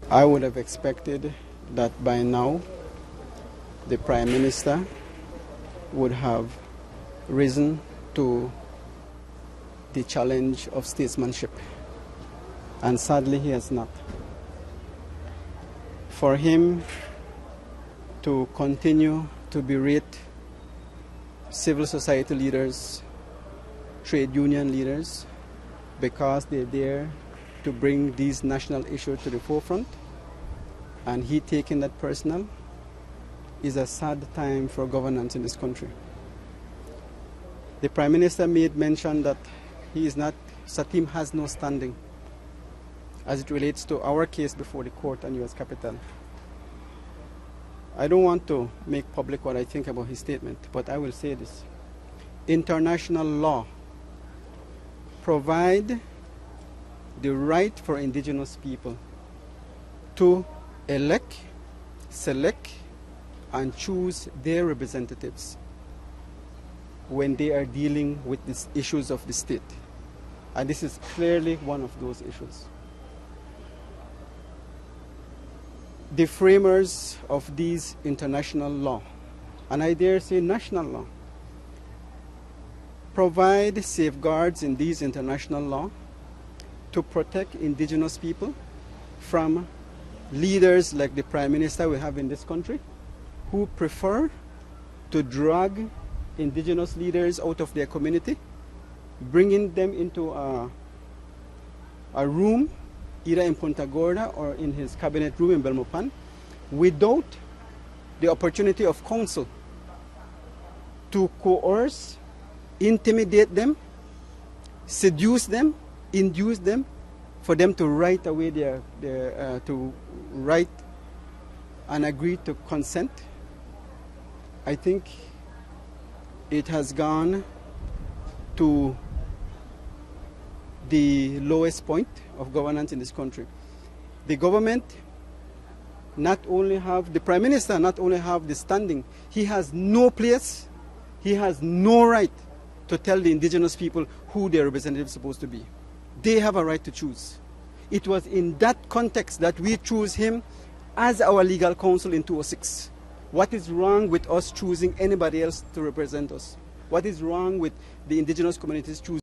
I would have expected that by now the Prime Minister would have risen to the challenge of statesmanship, and sadly he has not. For him to continue to berate civil society leaders, trade union leaders, because they dare to bring these national issues to the forefront, and he taking that personal, is a sad time for governance in this country. The Prime Minister made mention that SATIIM has no standing as it relates to our case before the court and U.S. Capitol. I don't want to make public what I think about his statement, but I will say this. International law provides the right for indigenous people to elect, select, and choose their representatives when they are dealing with these issues of the state. And this is clearly one of those issues. The framers of these international law, and I dare say national law, provide safeguards in these international law to protect indigenous people from leaders like the Prime Minister we have in this country, who prefer to drag indigenous leaders out of their community, bringing them into a room, either in Punta Gorda or in his cabinet room in Belmopan, without the opportunity of counsel to coerce, intimidate them, seduce them, induce them, for them to write away to write and agree to consent. I think it has gone to the lowest point of governance in this country. The government the Prime Minister not only have the standing, he has no place, he has no right to tell the indigenous people who their representative is supposed to be. They have a right to choose. It was in that context that we chose him as our legal counsel in 2006. What is wrong with us choosing anybody else to represent us? What is wrong with the indigenous communities choosing